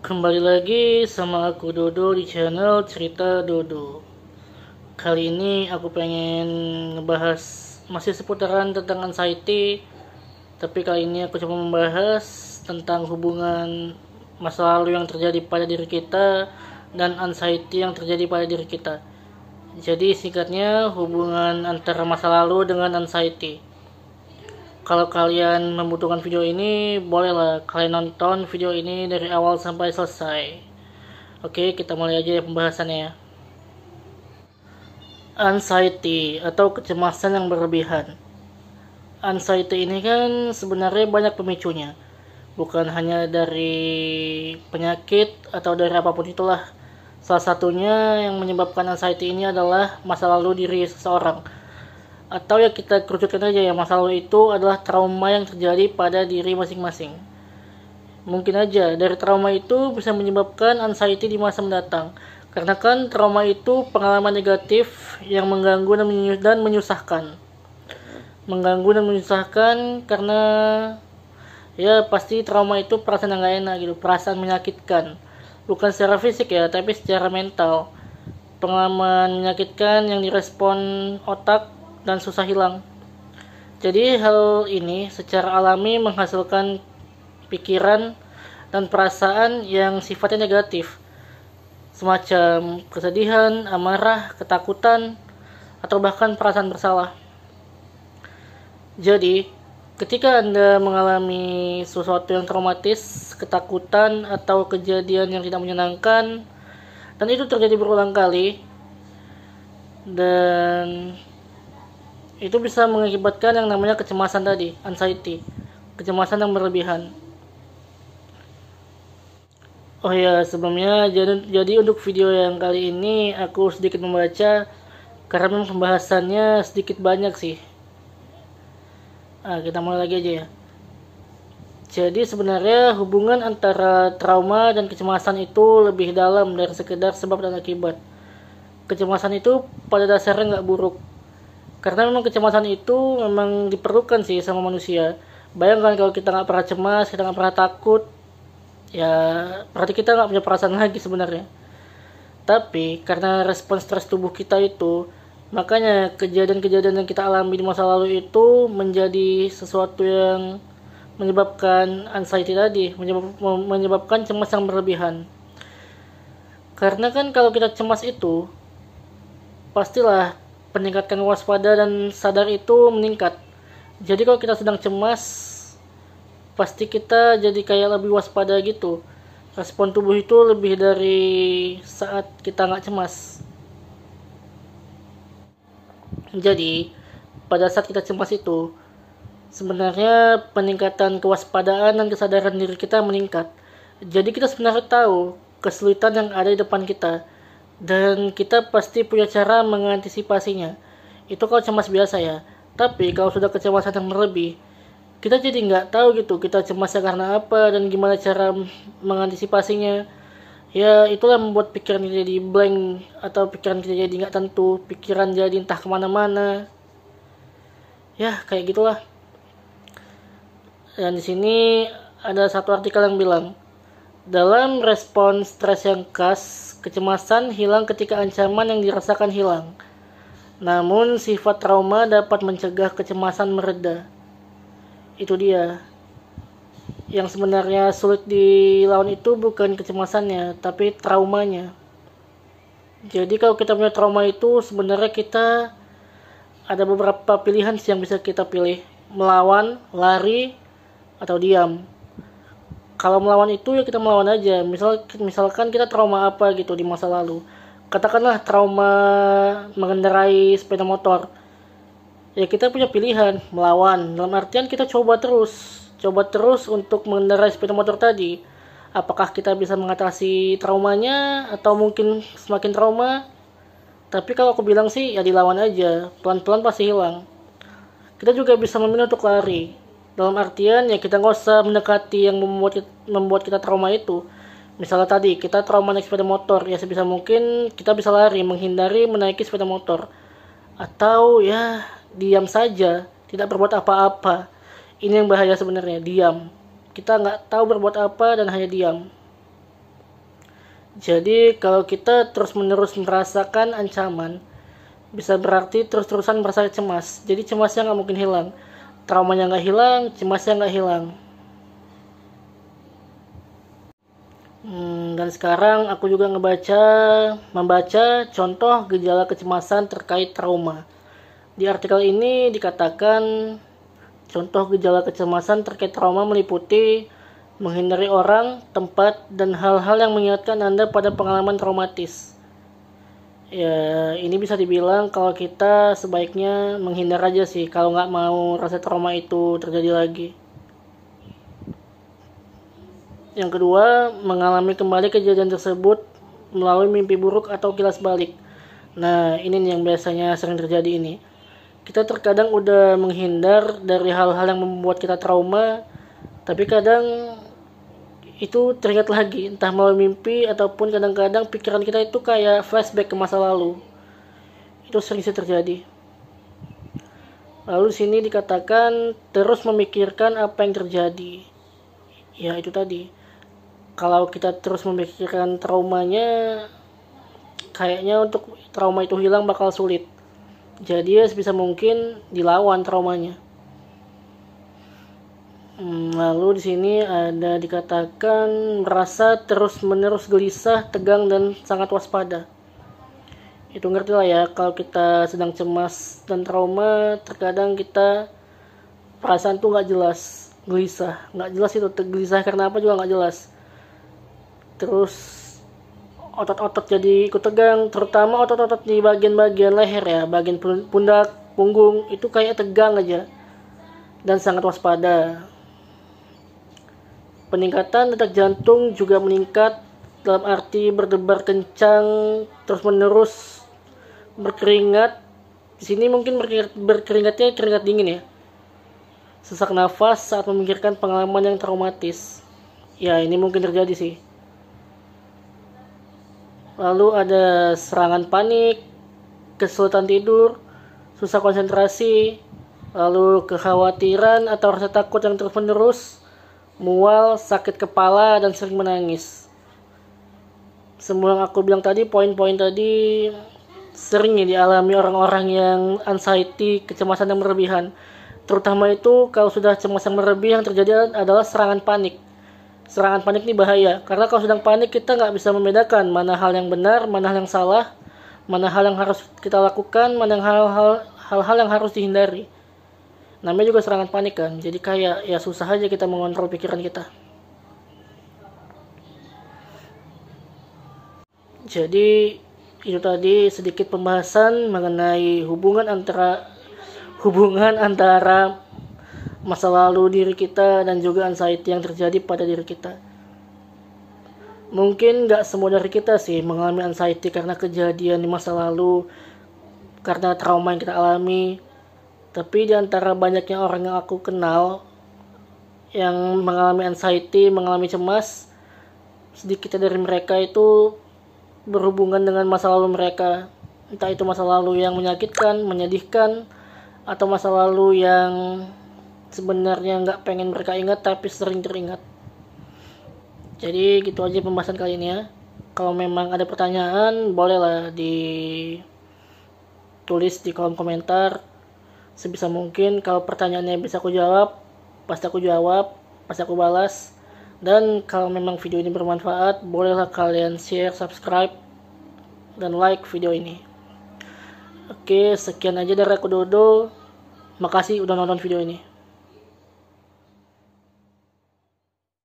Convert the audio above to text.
Kembali lagi sama aku Dodo di channel Cerita Dodo. Kali ini aku pengen ngebahas masih seputaran tentang anxiety, tapi kali ini aku coba membahas tentang hubungan masa lalu yang terjadi pada diri kita dan anxiety yang terjadi pada diri kita. Jadi singkatnya, hubungan antara masa lalu dengan anxiety. Kalau kalian membutuhkan video ini, bolehlah kalian nonton video ini dari awal sampai selesai. Oke, kita mulai aja ya pembahasannya ya. Anxiety atau kecemasan yang berlebihan. Anxiety ini kan sebenarnya banyak pemicunya. Bukan hanya dari penyakit atau dari apapun itulah. Salah satunya yang menyebabkan anxiety ini adalah masa lalu diri seseorang. Atau ya kita kerucutkan aja ya, masa lalu itu adalah trauma yang terjadi pada diri masing-masing. Mungkin aja dari trauma itu bisa menyebabkan anxiety di masa mendatang. Karena kan trauma itu pengalaman negatif yang mengganggu dan menyusahkan. Mengganggu dan menyusahkan karena ya pasti trauma itu perasaan yang gak enak gitu, perasaan menyakitkan. Bukan secara fisik ya, tapi secara mental. Pengalaman menyakitkan yang direspon otak dan susah hilang. Jadi hal ini secara alami menghasilkan pikiran dan perasaan yang sifatnya negatif, semacam kesedihan, amarah, ketakutan, atau bahkan perasaan bersalah. Jadi, ketika Anda mengalami sesuatu yang traumatis, ketakutan, atau kejadian yang tidak menyenangkan, dan itu terjadi berulang kali, dan itu bisa mengakibatkan yang namanya kecemasan tadi, anxiety, kecemasan yang berlebihan. Oh ya, sebelumnya jadi untuk video yang kali ini aku sedikit membaca karena memang pembahasannya sedikit banyak sih. Kita mulai lagi aja ya. Jadi sebenarnya hubungan antara trauma dan kecemasan itu lebih dalam dari sekedar sebab dan akibat. Kecemasan itu pada dasarnya nggak buruk. Karena memang kecemasan itu memang diperlukan sih sama manusia. Bayangkan kalau kita nggak pernah cemas, kita nggak pernah takut, ya berarti kita nggak punya perasaan lagi sebenarnya. Tapi karena respon stres tubuh kita itu, makanya kejadian-kejadian yang kita alami di masa lalu itu menjadi sesuatu yang menyebabkan anxiety tadi, menyebabkan cemas yang berlebihan. Karena kan kalau kita cemas itu, pastilah peningkatan waspada dan sadar itu meningkat. Jadi kalau kita sedang cemas, pasti kita jadi kayak lebih waspada gitu. Respon tubuh itu lebih dari saat kita nggak cemas. Jadi pada saat kita cemas itu, sebenarnya peningkatan kewaspadaan dan kesadaran diri kita meningkat. Jadi kita sebenarnya tahu kesulitan yang ada di depan kita, dan kita pasti punya cara mengantisipasinya. Itu kalau cemas biasa ya. Tapi kalau sudah kecemasan yang berlebih, kita jadi nggak tahu gitu kita cemasnya karena apa dan gimana cara mengantisipasinya. Ya itulah membuat pikiran kita jadi blank, atau pikiran kita jadi nggak tentu, pikiran jadi entah kemana-mana. Ya kayak gitulah. Dan di sini ada satu artikel yang bilang, dalam respon stres yang khas, kecemasan hilang ketika ancaman yang dirasakan hilang. Namun sifat trauma dapat mencegah kecemasan mereda. Itu dia. Yang sebenarnya sulit dilawan itu bukan kecemasannya, tapi traumanya. Jadi kalau kita punya trauma itu, sebenarnya kita ada beberapa pilihan yang bisa kita pilih. Melawan, lari, atau diam. Kalau melawan itu ya kita melawan aja. Misalkan kita trauma apa gitu di masa lalu. Katakanlah trauma mengendarai sepeda motor. Ya kita punya pilihan melawan. Dalam artian kita coba terus untuk mengendarai sepeda motor tadi. Apakah kita bisa mengatasi traumanya atau mungkin semakin trauma? Tapi kalau aku bilang sih ya dilawan aja. Pelan-pelan pasti hilang. Kita juga bisa memilih untuk lari. Dalam artian ya kita nggak usah mendekati yang membuat kita trauma itu. Misalnya tadi kita trauma naik sepeda motor, ya sebisa mungkin kita bisa lari, menghindari menaiki sepeda motor. Atau ya diam saja, tidak berbuat apa-apa. Ini yang bahaya sebenarnya, diam. Kita nggak tahu berbuat apa dan hanya diam. Jadi kalau kita terus-menerus merasakan ancaman, bisa berarti terus-terusan merasa cemas. Jadi cemasnya nggak mungkin hilang, traumanya nggak hilang, cemasnya nggak hilang. Dan sekarang aku juga membaca contoh gejala kecemasan terkait trauma. Di artikel ini dikatakan contoh gejala kecemasan terkait trauma meliputi menghindari orang, tempat, dan hal-hal yang mengingatkan Anda pada pengalaman traumatis. Ya, ini bisa dibilang kalau kita sebaiknya menghindar aja sih kalau nggak mau rasa trauma itu terjadi lagi. Yang kedua, mengalami kembali kejadian tersebut melalui mimpi buruk atau kilas balik. Nah, ini yang biasanya sering terjadi ini. Kita terkadang udah menghindar dari hal-hal yang membuat kita trauma, tapi kadang itu teringat lagi, entah melalui mimpi ataupun kadang-kadang pikiran kita itu kayak flashback ke masa lalu. Itu sering sih terjadi. Lalu di sini dikatakan terus memikirkan apa yang terjadi. Ya, itu tadi. Kalau kita terus memikirkan traumanya, kayaknya untuk trauma itu hilang bakal sulit. Jadi ya sebisa mungkin dilawan traumanya. Lalu di sini ada dikatakan merasa terus-menerus gelisah, tegang, dan sangat waspada. Itu ngerti lah ya, kalau kita sedang cemas dan trauma, terkadang kita perasaan tuh nggak jelas, gelisah, nggak jelas itu gelisah karena apa juga nggak jelas. Terus otot-otot jadi ikut tegang, terutama otot-otot di bagian-bagian leher ya, bagian pundak, punggung itu kayak tegang aja dan sangat waspada. Peningkatan detak jantung juga meningkat dalam arti berdebar kencang, terus-menerus berkeringat. Di sini mungkin berkeringatnya keringat dingin ya. Sesak nafas saat memikirkan pengalaman yang traumatis. Ya, ini mungkin terjadi sih. Lalu ada serangan panik, kesulitan tidur, susah konsentrasi, lalu kekhawatiran atau rasa takut yang terus-menerus, mual, sakit kepala, dan sering menangis. Semua yang aku bilang tadi, poin-poin tadi sering dialami orang-orang yang anxiety, kecemasan yang berlebihan. Terutama itu kalau sudah cemas yang berlebih, yang terjadi adalah serangan panik. Serangan panik ini bahaya, karena kalau sedang panik kita nggak bisa membedakan mana hal yang benar, mana hal yang salah, mana hal yang harus kita lakukan, mana hal-hal yang harus dihindari. Namanya juga serangan panik kan, jadi kayak ya susah aja kita mengontrol pikiran kita. Jadi itu tadi sedikit pembahasan mengenai hubungan antara masa lalu diri kita dan juga anxiety yang terjadi pada diri kita. Mungkin gak semua dari kita sih mengalami anxiety karena kejadian di masa lalu, karena trauma yang kita alami. Tapi di antara banyaknya orang yang aku kenal yang mengalami anxiety, mengalami cemas, sedikit dari mereka itu berhubungan dengan masa lalu mereka. Entah itu masa lalu yang menyakitkan, menyedihkan, atau masa lalu yang sebenarnya nggak pengen mereka ingat tapi sering teringat. Jadi gitu aja pembahasan kali ini ya. Kalau memang ada pertanyaan bolehlah ditulis di kolom komentar. Sebisa mungkin kalau pertanyaannya bisa aku jawab, pasti aku balas. Dan kalau memang video ini bermanfaat, bolehlah kalian share, subscribe, dan like video ini. Oke, sekian aja dari aku Dodo. Makasih udah nonton video ini.